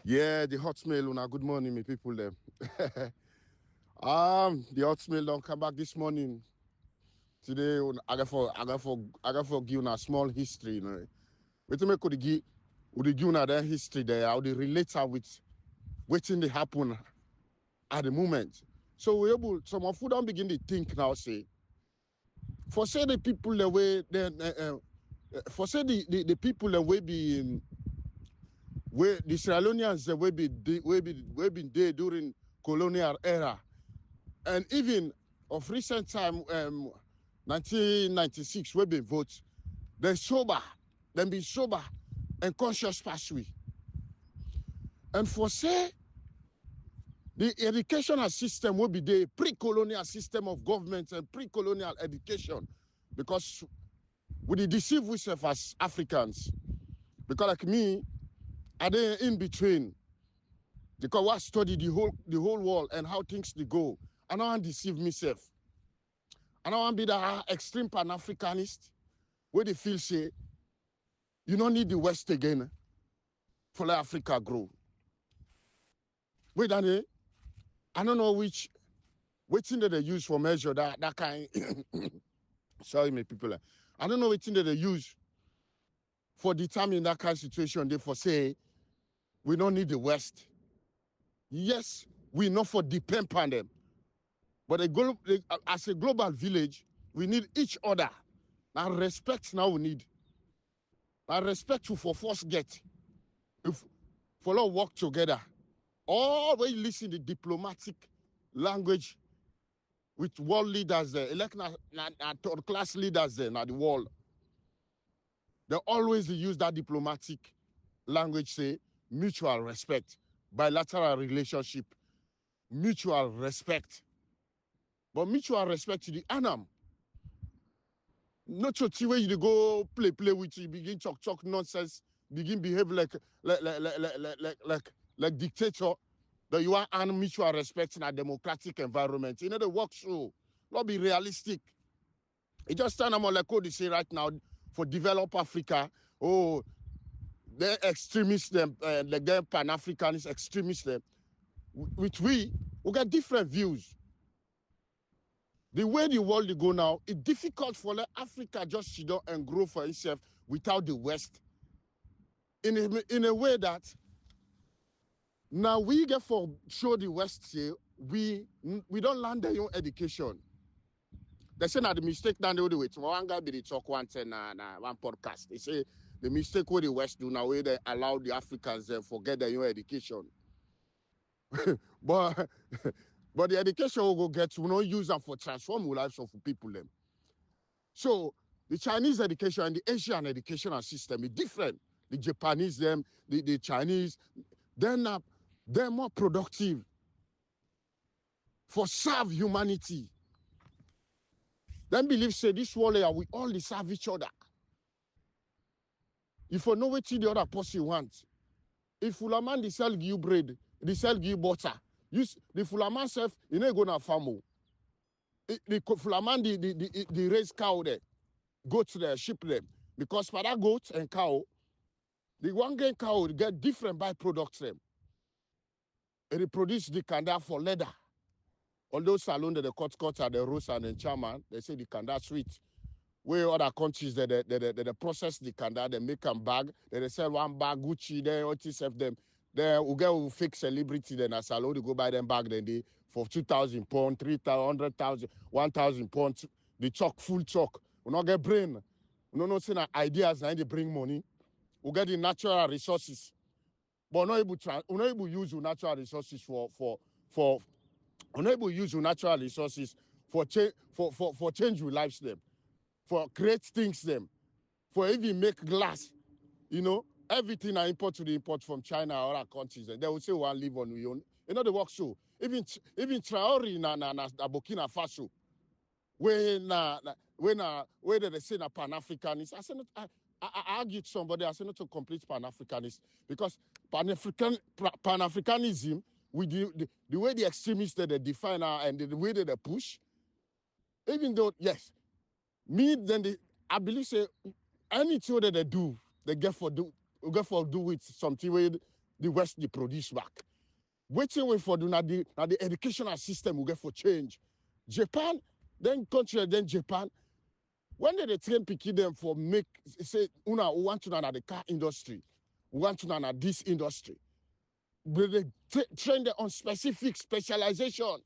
Yeah, the Hotmail, una good morning, me people them. The Hotmail don't come back this morning. Today, I got for give una small history, you know. Wait me could give una that history there, how they relate her with waiting they happen at the moment. So we able some of who don't begin to think now, say, for say the people the way then for say the people the way be where the Sierra Leoneans the way been there during colonial era. And even of recent time, 1996, we been vote, they sober, then be sober and conscious pass we. And for say, the educational system will be the pre-colonial system of government and pre-colonial education, because we deceive ourselves as Africans. Because like me, I dey in between. Because I study the whole world and how things they go. I don't want to deceive myself. I don't want to be the extreme Pan-Africanist where they feel say you don't need the West again for let Africa grow. Wait, Danny, I don't know which thing that they use for measure that kind. Sorry, my people. I don't know what thing that they use for determining that kind of situation. They for say we don't need the West. Yes, we know for depend on them, but as a global village, we need each other. Now respect now we need. Now respect you for first get. If for all work together. All when you listen to diplomatic language with world leaders there, elect third class leaders there in the world. They always use that diplomatic language, say mutual respect, bilateral relationship, mutual respect. But mutual respect to the anam. Not your way you go play with you, begin talk nonsense, begin behave like dictator. That you want and mutual respect in a democratic environment. You know the work so not be realistic. It just stand on like what they say right now for develop Africa. Oh, they're extremists them, like they're Pan-Africanist extremists them. Which we got different views. The way the world go now, it's difficult for like Africa just sit down and grow for itself without the West. In a way that now we get for show the West say we don't learn their own education. They say now the mistake down the way. One guy be the talk one one podcast. They say the mistake what the West do now where they allow the Africans forget their own education. but but the education will go get we not use them for transform the lives of people them. So the Chinese education and the Asian educational system is different. The Japanese them, the Chinese, they're more productive for serve humanity. Then believe say this world we all serve each other. If you know what the other person wants, if Fulaman they sell you bread, they sell you butter, use the Fulaman self, you know gonna farm. The Fulaman the raise cow there, goats there, sheep there. Because for that goat and cow, the one grain cow will get different byproducts them. And it produce the kanda for leather. Although salon the cut are the roast and the chairman, they say the kanda sweet. Where other countries they process the kanda, they make them bag, they sell one bag Gucci, they OTSF them. They will get fake celebrity then a salon to go buy them bag then they for 2,000 pounds, 300,000, 1,000 pounds. The chalk, full chalk. We not get brain. We not say ideas and they bring money. We get the natural resources. But not able to use the natural resources for we're not able to use your natural resources for change your lives them, for create things them, for even make glass, you know, everything I import to the import from China or other countries, and they will say one live on your own. You know the work so. Even Traore na Burkina Faso, where they say na Pan-Africanist. I said not I argued somebody, I said not to complete Pan-Africanist because Pan-Africanism with the way the extremists that they define and the way that they push, even though, yes, I believe say anything that they do, they get for do with something where the West they produce back. Waiting way for the educational system will get for change. Japan, then country, then Japan. When they train picking them for make say una want to know the car industry, want to know this industry. They train them on specific specialization.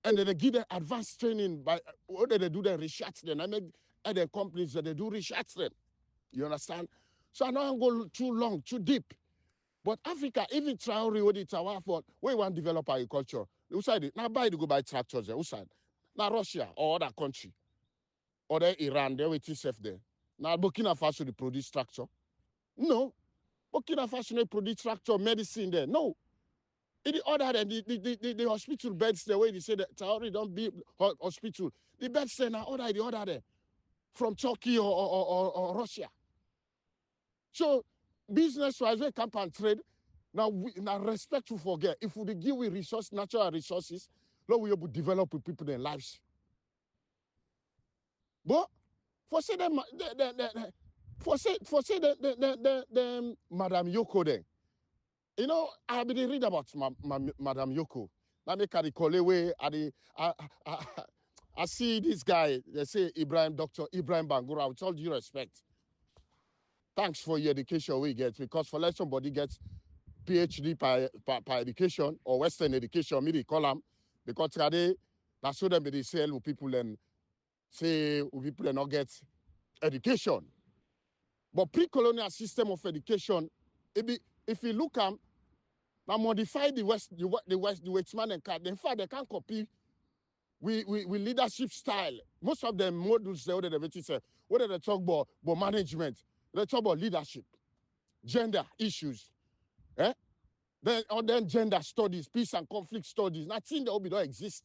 And then they give them advanced training by what they do the research then. I make other companies that they do research then. You understand? So I don't go too long, too deep. But Africa, even try already it's our fault. We want to develop agriculture. Who said it? Now buy to go buy tractors there. Who said? Now Russia or other country. Or then Iran, they're waiting safe there. Now Burkina Faso they produce tractor. No. Burkina Faso they produce tractor, medicine there. No. In the other than the hospital beds, the way they say that Traore don't be hospital. The beds there now the other there. From Turkey or Russia. So business-wise, we camp and trade. Now respect to forget. If we give we resource, natural resources, now we able to develop with people their lives. But for say them, the Madam Yoko then. You know, I been read about Madam Yoko. Now make a call away. I see this guy. They say Dr. IBRAHIM Bangura. With all due respect, thanks for your education we get, because for let somebody gets PhD by education or Western education, me they call them because today that's so them they sell with people and say people not get education. But pre-colonial system of education, if you look at now modify the Westman and card, in fact they can't copy we leadership style. Most of them modules they talk about management, they talk about leadership, gender issues, then gender studies, peace and conflict studies. Nothing that don't exist.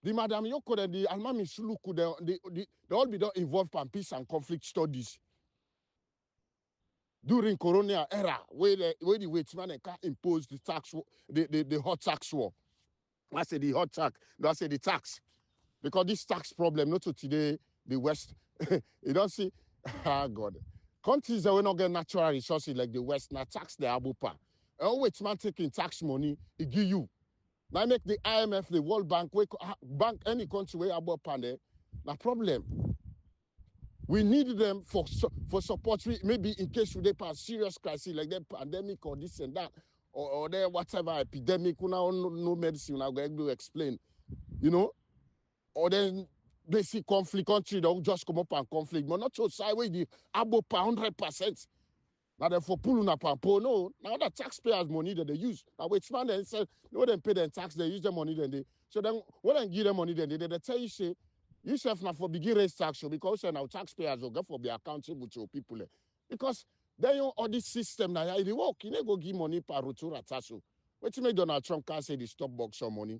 The Madam Yoko and the Almami Suluku, they all be involved in peace and conflict studies. During colonial era, where the Waitzman can impose the tax, the hot tax war. I say the hot tax, no, I say the tax. Because this tax problem, not to today, the West, you don't see, God. Countries that will not get natural resources like the West, now tax the Abupa. And Waitzman taking tax money, it give you. Now make the IMF, the World Bank, bank any country where Abupa there, no problem. We need them for support, maybe in case they pass serious crisis like the pandemic or this and that, or there whatever epidemic, no medicine, I'm going to explain, you know, or then they see conflict country, they'll just come up and conflict, but not to sideways the above 100%. Now they for pulling up and pull, no, now the taxpayers' money that they use. Now it's man and say, no, they pay their tax, they use the money, then they, so then when they give them money, then they tell you, say, you self now for begin raise tax, because now taxpayers will go for be accountable to people. Because then all this system now it work. You go give money per rotura taxo. What you make Donald Trump can say the stop box of money.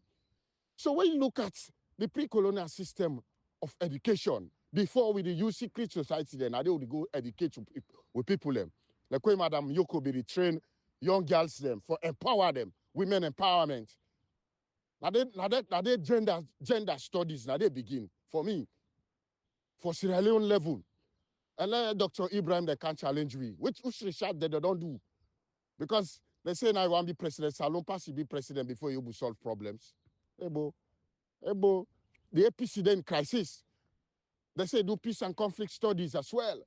So when you look at the pre-colonial system of education, before we use secret society, then they would go educate with people them. Like when Madam Yoko be train young girls them for empower them, women empowerment. Now they gender studies now they begin. For me, for Sierra Leone level, and then Dr. IBRAHIM they can't challenge me. Which research they don't do. Because they say now I want to be president, Salon pass you be president before you will solve problems. Ebo, the APC then crisis. They say do peace and conflict studies as well.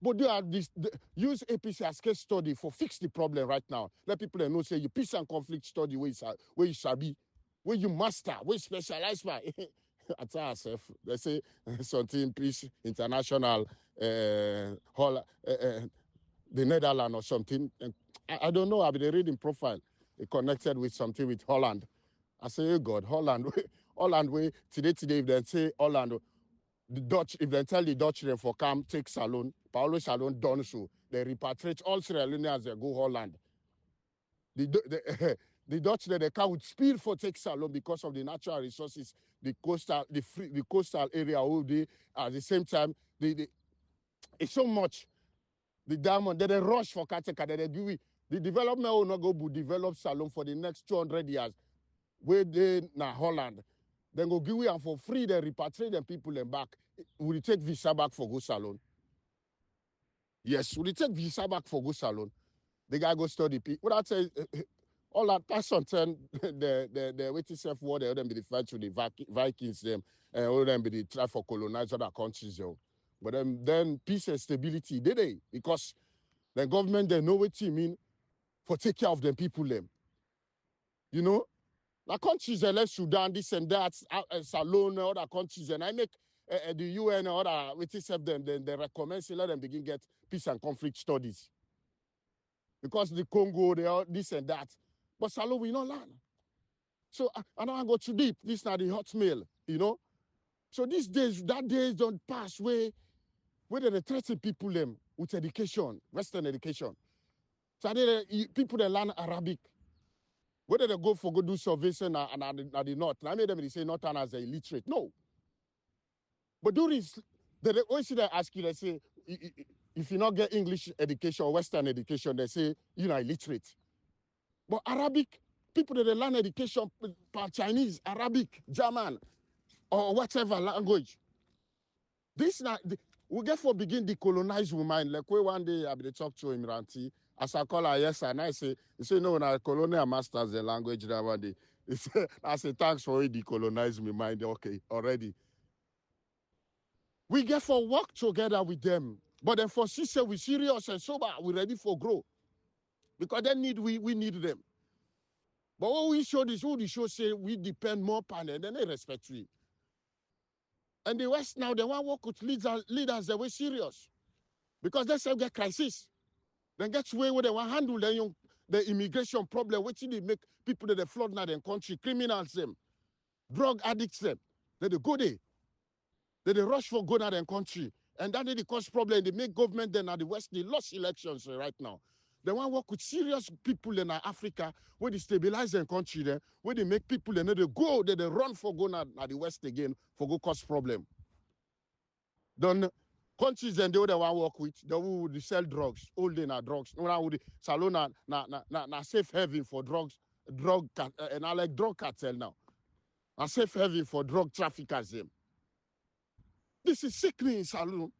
But they are use APC as case study for fix the problem right now. Let people know say you peace and conflict study where you sabi, where you master, where you specialize by. At ourselves, they say something peace international, the Netherlands or something. I don't know. I've been reading profile. It connected with something with Holland. I say, oh God, Holland, today, if they say Holland, the Dutch, if they tell the Dutch them for come take Salon, Paulo Salon done so, they repatriate all Sierra Leoneans, they go Holland. The Dutch they come with speed for take Salon because of the natural resources, the coastal area all day. At the same time, it's so much. The diamond, they rush for Kateka, they do the development will not go to develop Salon for the next 200 years. Where they na Holland, then go give and for free, they repatriate them people them back. Will take visa back for go Salon? Yes, will take visa back for go Salon? The guy go study. What I say, all that person turn the waiting self war, they them be the fight to the Vikings, them, and all them be the try for colonize other countries, yo. But then peace and stability, did they? Because the government, they know what you mean for take care of them people, them. You know? The countries like Sudan, this and that, Salone, other countries, and I make the UN or other waiting self them, then they recommend, say, let them begin get peace and conflict studies. Because the Congo, they are this and that. But Salone, we not learn. So I don't go too deep. This is not the Hotmail, you know? So these days, that days don't pass where they threaten people them with education, Western education. So people that learn Arabic, whether they go do salvation and the North. I made them say Northerners are illiterate. No. But during, they always ask you, they say, if you not get English education or Western education, they say you're not illiterate. But Arabic, people that they learn education, Chinese, Arabic, German, or whatever language. This not we get for begin decolonize women. Like one day I be talk to Imranti, as I call her yes, and I say, you say no, na colonial masters the language that one day. I say thanks for it decolonize me mind. Okay, already. We get for work together with them, but then for sister we serious and sober, we ready for grow. Because they need we need them. But when we show this, who the show say we depend more on them, then they respect we. And the West now, they want to work with leaders that were serious. Because they say get crisis. Then get way where they want to handle the immigration problem, which they make people that they flood now in country, criminals them, drug addicts them. Then they go there. Then they rush for go now in country. And that they cause problem. They make government then at the West, they lost elections right now. They want to work with serious people in Africa where they stabilize their country there, where they make people they go, they run for go now at the West again for go cause problem. Then countries then they want to work with, they would sell drugs, all day na drugs. No, would Salona na safe haven for drugs, and I like drug cartel now. A safe haven for drug traffickers them. This is sickening, Salon.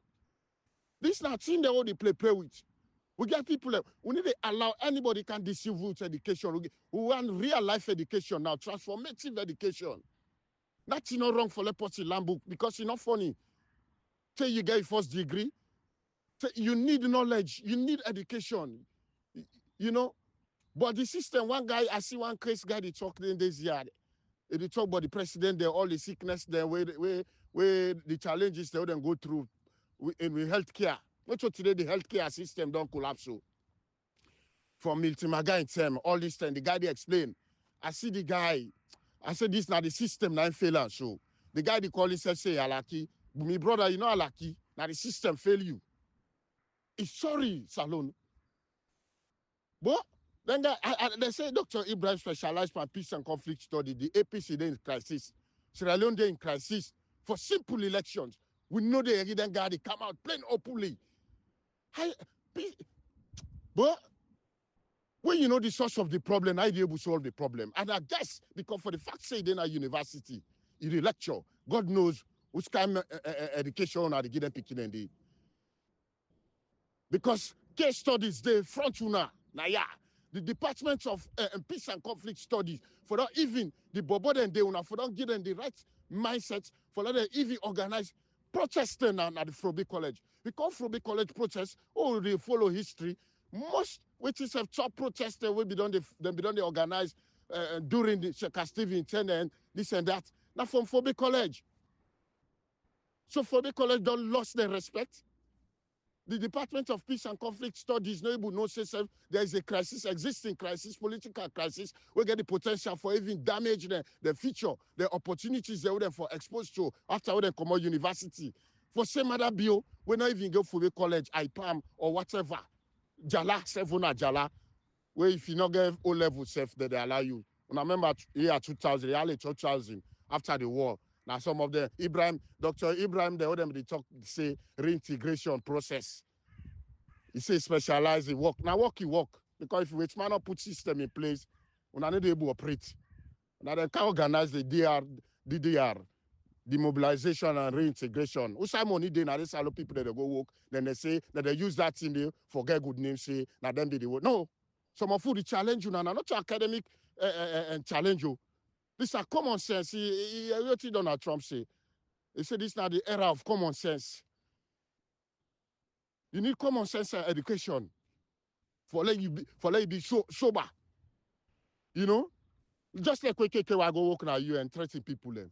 This not thing they want to play with. We get people, we need to allow anybody can deceive with education. We want real life education now, transformative education. That's not wrong for Leposi Lambook because it's not funny. Say you get a first degree, say you need knowledge, you need education, you know. But the system, one guy, I see one case guy, they talk in this yard. They talk about the president, there, all the sickness there, where the challenges they wouldn't go through in healthcare. Not so today the healthcare system don't collapse. So from Milton Maga in term, all this time, the guy they explain. I see the guy, I said this now the system now fail. So the guy they call himself say Alaki. My brother, you know Alaki. Now the system fail you. It's sorry, Salon. But then they say Dr. Ibrahim specialized for peace and conflict study, the APC they in crisis. Sierra Leone they in crisis for simple elections. We know they then guy they come out plain openly. But when you know the source of the problem, I be able to solve the problem. And I guess because for the fact say they're in university, in the lecture, God knows which kind of education are they getting picking in the. Because case studies, they front you now. Now, yeah, the Department of Peace and Conflict Studies, for that even the Bobo and they for don't give them the right mindset, for that even organize protesting now at the Frobe College. Because Frobe College protest, oh, they follow history. Most which is a top protester will be done they organize during the Castivin 10 and this and that. Now from Frobe College. So Frobe College don't lost their respect. The Department of Peace and Conflict Studies no able no say there is a crisis, existing crisis, political crisis. We get the potential for even damage the future, the opportunities they would for exposed to after they come out university. For same other bill, we not even go for the college, IPAM or whatever. Jala, Sevona Jala, where if you not get O-level self, they allow you. And I remember year 2000, early 2000, after the war. Now some of the Dr. Ibrahim, they talk, say reintegration process. He say specialize in work. Now work you work. Because if which man not put system in place, we're not able to operate. Now they can organize the DDR, demobilization and reintegration. Usai money they now they salo people that they go work, then they say that they use that thing they forget good name, say now them be the work. No, some of the challenge you now, not your academic and challenge you. This are common sense. What Donald Trump say? He said this now the era of common sense. You need common sense and education for let you be sober. You know, just like KK will go work now you and threaten people then.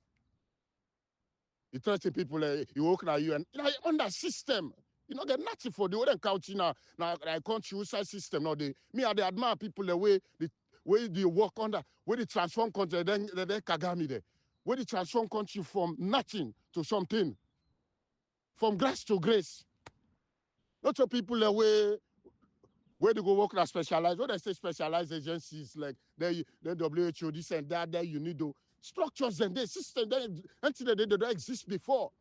You threaten people, you work now you and on that system. You know, get nothing for the other country now. Now I country side system. Now they admire people the way they work under, where they transform country, then Kagami there. Where they transform country from nothing to something. From grace to grace. Not so people the way where they go work now specialized. When they say specialized agencies like the WHO, this and that, there you need to structures and the system until they don't exist before.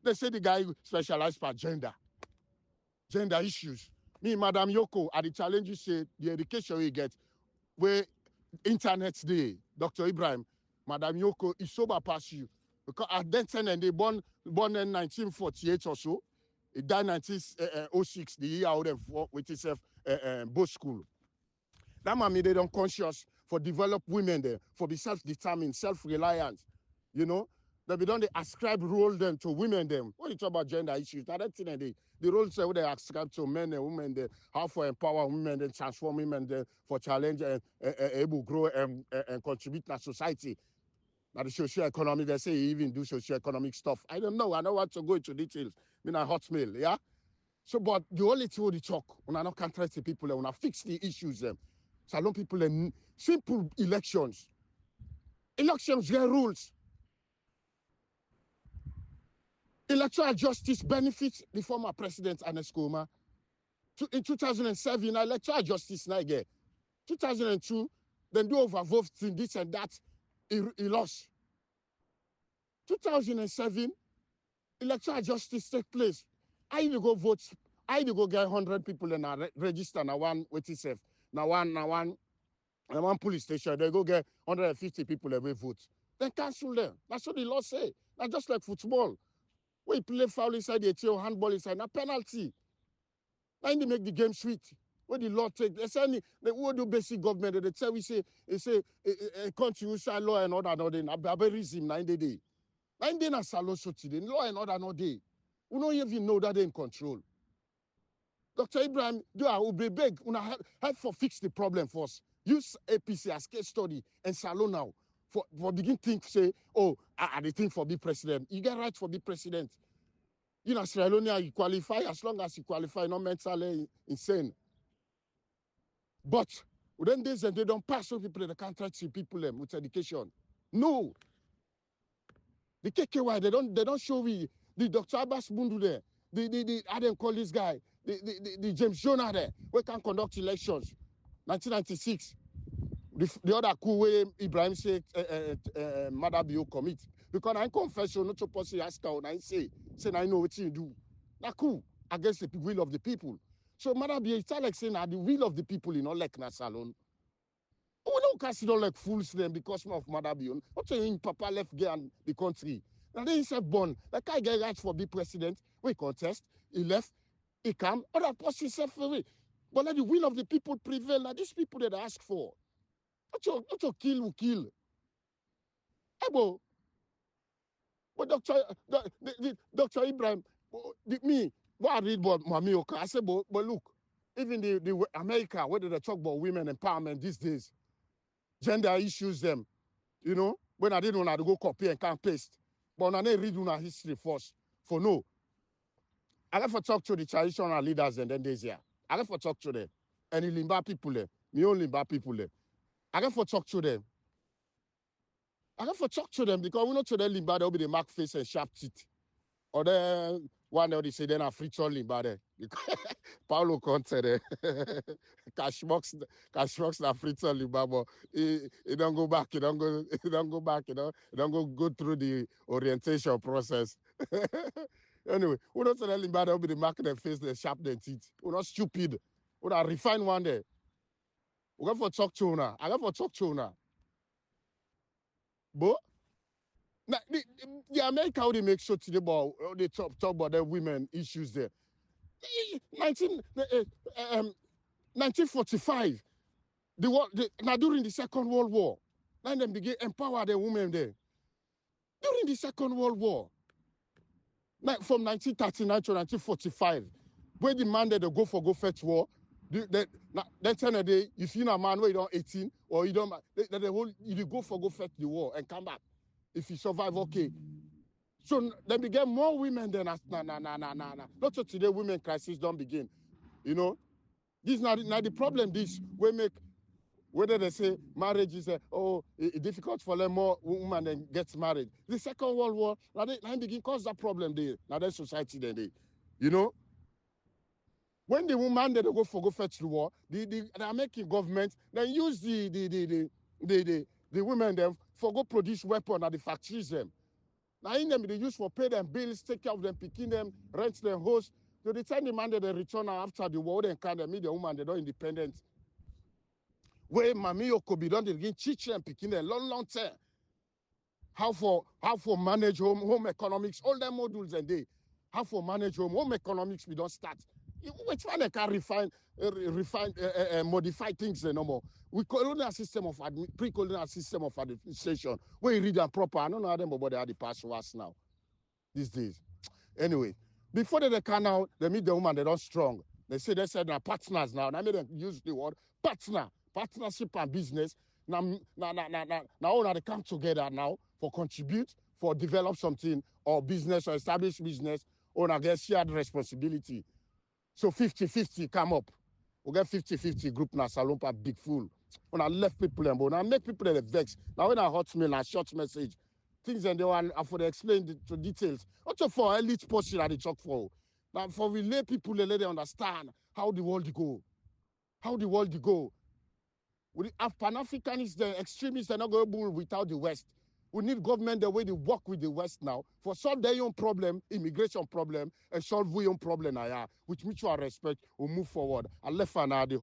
They say the guy specialized for gender issues. Me, Madam Yoko, at the challenge you say the education you get, where internet day, Dr. Ibrahim, Madam Yoko is sober past you. Because at that time and they born in 1948 or so, it died 1906, the year out of with itself both school. That mommy they don't conscious for develop women there, for be self-determined, self-reliant, you know. That we don't they ascribe role them to women them. When you talk about gender issues, now that thing the roles say they ascribe to men and women they how for empower women and transform women they for challenge and able grow and contribute to society. Now the socio-economic, they say even do socio-economic stuff. I don't know. I don't want to go into details. I mean, a Hotmail, yeah? So, but the only thing we talk, when I not can try to people, when I fix the issues, salon people in simple elections. Elections get rules. Electoral justice benefits the former president Anes Koma. In 2007, electoral justice now again. 2002, then do overvote in this and that. He lost. 2007, electoral justice take place. I need to go vote. I need to go get 100 people and register now one with itself. Now one police station. They go get 150 people and we vote. Then cancel them. That's what the law say. That's just like football. When you play foul inside the tail, handball inside, a penalty. Now they make the game sweet. When the law take, they say they will do basic government. They tell we say a country who say law and order no day. Barbarism 9 day. 9 day na salo so today. Law and order no day. We don't even know that they're in control. Dr. Ibrahim, do I will be beg. Una help for fix the problem first. Use APC as case study and salo now. For begin think say, oh, I think for be president. You get right for be president. You know, Sierra Leone, you qualify as long as you qualify, not mentally insane. But within days and they don't pass on people, they can't touch people with education. No. The KKY, they don't show me the Dr. Abbas Bundu there, the I didn't call this guy, the James Jonah there, we can conduct elections. 1996. The other coup where Ibrahim said Madabio commit. Because I confess you not supposed to ask her, I say I know what you do. That coup against the will of the people. So Madabio, it's like saying the will of the people in all like Nasalon. We don't consider like fools them because of Madabio. What saying Papa left and the country. Now they himself born. That guy get right for be president. We contest. He left. He come. Other post himself away. But let the will of the people prevail. Now these people that ask for. Not to kill who kill. Ebo. But Dr. Ibrahim, me, what I read about Mamioka, I said, but look, even the America, whether they talk about women empowerment these days, gender issues them, you know, when I didn't want to go copy and can't paste. But when I read our history first, for no. I have to talk to the traditional leaders and then there's here. I have to talk to them. And the Limba people there, me own Limba people there. I have to talk to them. I have to talk to them because we know to them Limba, they'll be the mark face and sharp teeth. Or then one day they say they're not free to Limba there. Paulo Conte there. Cash box na free to Limba, but he don't go back, he don't go back, you know. He don't go through the orientation process. Anyway, we don't tell Limba they'll be the mark their face, they sharp their teeth. We're not stupid. We're not refined one day. We have to talk to her. I have to talk to her. But Now, the America, how they make sure to the ball, they talk about the women issues there. 1945, now during the Second World War, then they begin empower the women there. During the Second World War, from 1939 to 1945, when the man that they go fetch war, that time of day, if you're a man where you don't 18 or you don't, you go fetch the war and come back. If you survive, okay. So then begin more women than not so today women crisis don't begin. You know, this now the problem. This we make whether they say marriage is difficult for them more women than gets married. The Second World War now they begin cause that problem there. Now that society then they, you know. When the woman they go fetch the war, the American government then use the women them for go produce weapons at the factories them. Now in them they use for pay them bills, take care of them, picking them, rent them house. So the time the man they return after the war, then can they meet the woman they don't independent. Where Mami Okobi don't begin teach them picking them long term. How for manage home economics, all them modules and they how for manage home economics we don't start. Which one they can modify things no more. We colonial system of pre-colonial system of administration. Where you read them proper. I don't know how them but they are the passwords now. These days. Anyway, before they can now, they meet the woman, they don't strong. They said they're partners now. And I made them use the word partnership and business. Now they come together now for contribute, for develop something or business or establish business, or I get shared responsibility. So 50-50 come up. We get 50-50 group now, Salompa big fool. When I left people and now make people that vex. Now when I Hotmail and short message, things and they want for the explain the details. Also for elite portion that they talk for. Now for we lay people they let them understand how the world go. How the world go. We have Pan-Africanists, the extremists are not going to without the West. We need government the way they work with the West now for solve their own problem, immigration problem, and solve our own problem with mutual respect. We move forward. I left for now the